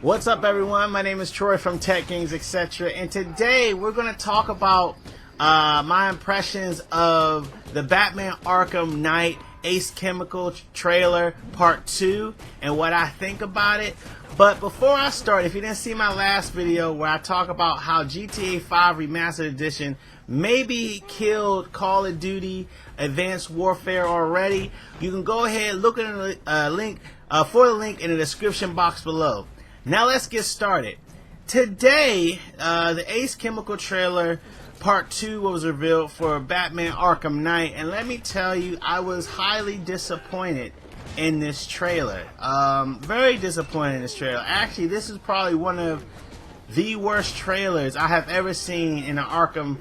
What's up, everyone? My name is Troy from TechGamesEtc, and today we're going to talk about my impressions of the Batman Arkham Knight Ace Chemical trailer Part 2 and what I think about it. But before I start, if you didn't see my last video where I talk about how GTA 5 Remastered Edition maybe killed Call of Duty Advanced Warfare already, you can go ahead and look at the link for the link in the description box below. Now let's get started. Today, the Ace Chemical trailer Part 2 was revealed for Batman Arkham Knight, and let me tell you, I was highly disappointed in this trailer. Very disappointed in this trailer. Actually, this is probably one of the worst trailers I have ever seen in the Arkham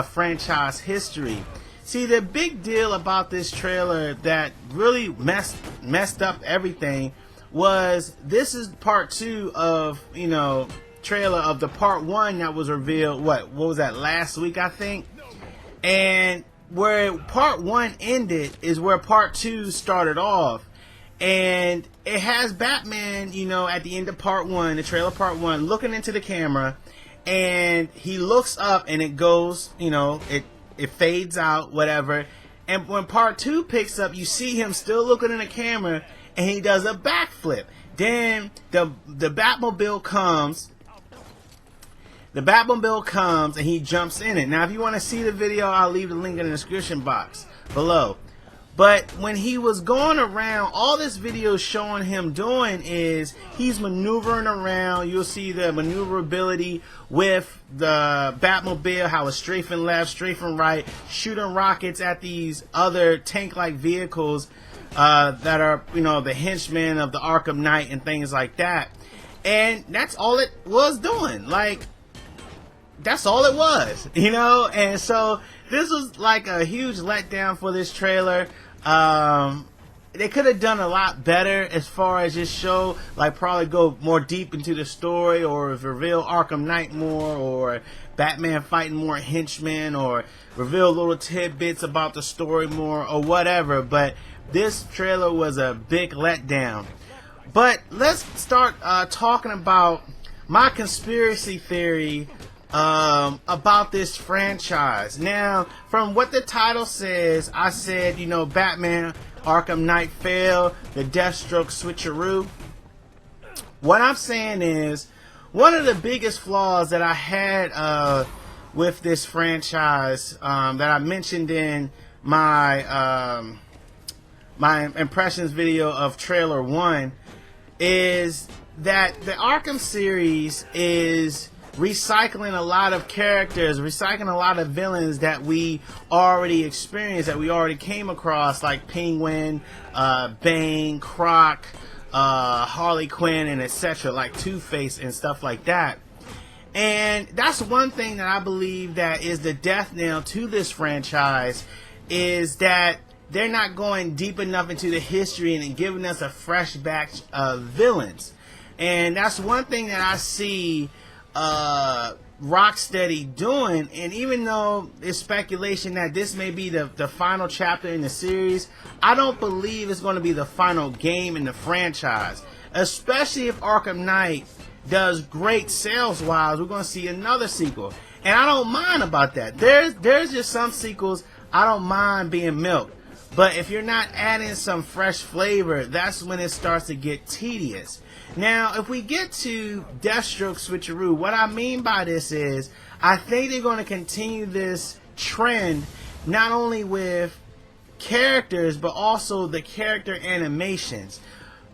franchise history. See, the big deal about this trailer that really messed up everything was this is part 2 of, trailer of the part 1 that was revealed, what was that, last week, I think? And where part 1 ended is where part 2 started off. And it has Batman, at the end of part 1, the trailer part 1, looking into the camera, and he looks up and it goes, it fades out, whatever. And when part 2 picks up, you see him still looking in the camera, and he does a backflip. Then the Batmobile comes. The Batmobile comes and he jumps in it. Now, if you want to see the video, I'll leave the link in the description box below. But when he was going around, all this video is showing him doing is he's maneuvering around. You'll see the maneuverability with the Batmobile, how it's strafing left, strafing right, shooting rockets at these other tank-like vehicles that are, the henchmen of the Arkham Knight and things like that. And that's all it was doing. Like, that's all it was, And so this was like a huge letdown for this trailer. They could have done a lot better as far as just show, like, probably go more deep into the story, or reveal Arkham Knight more, or Batman fighting more henchmen, or reveal little tidbits about the story more, or whatever. But this trailer was a big letdown. But let's start talking about my conspiracy theory about this franchise. Now, from what the title says, I said, Batman Arkham Knight failed, the Deathstroke Switch-A-Roo. What I'm saying is, one of the biggest flaws that I had with this franchise that I mentioned in my my impressions video of trailer 1 is that the Arkham series is recycling a lot of characters, recycling a lot of villains that we already experienced, that we already came across, like Penguin, Bane, Croc, Harley Quinn, and etc., like Two-Face and stuff like that. And that's one thing that I believe that is the death knell to this franchise, is that they're not going deep enough into the history and giving us a fresh batch of villains. And that's one thing that I see Rocksteady doing. And even though there's speculation that this may be the final chapter in the series, I don't believe it's going to be the final game in the franchise. Especially if Arkham Knight does great sales wise, we're going to see another sequel. And I don't mind about that. There's just some sequels I don't mind being milked. But if you're not adding some fresh flavor, that's when it starts to get tedious. Now, if we get to Deathstroke Switch-A-Roo, what I mean by this is, I think they're going to continue this trend, not only with characters, but also the character animations.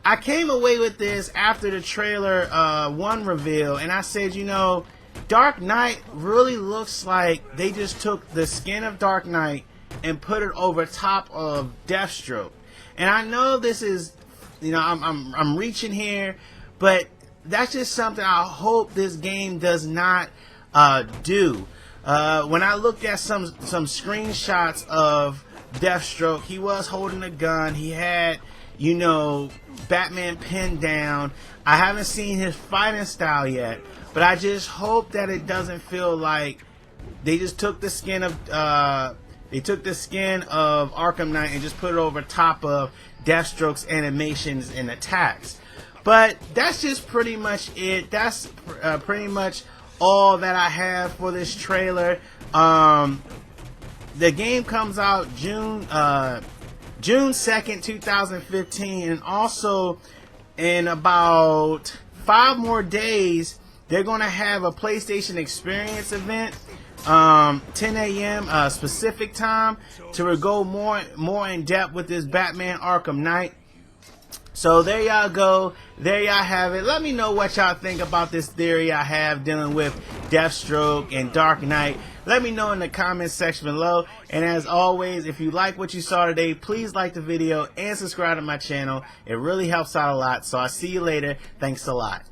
I came away with this after the trailer 1 reveal, and I said, Dark Knight really looks like they just took the skin of Dark Knight and put it over top of Deathstroke. And I know this is, I'm reaching here, but that's just something I hope this game does not do. When I looked at some screenshots of Deathstroke, he was holding a gun. He had, Batman pinned down. I haven't seen his fighting style yet, but I just hope that it doesn't feel like they just took the skin of Arkham Knight and just put it over top of Deathstroke's animations and attacks. But that's just pretty much it. That's pretty much all that I have for this trailer. The game comes out June 2nd, 2015, and also in about 5 more days they're gonna have a PlayStation Experience event, 10 a.m. Specific time, to go more in depth with this Batman Arkham Knight. So there y'all go. There y'all have it. Let me know what y'all think about this theory I have dealing with Deathstroke and Dark Knight. Let me know in the comments section below. And as always, if you like what you saw today, please like the video and subscribe to my channel. It really helps out a lot. So I'll see you later. Thanks a lot.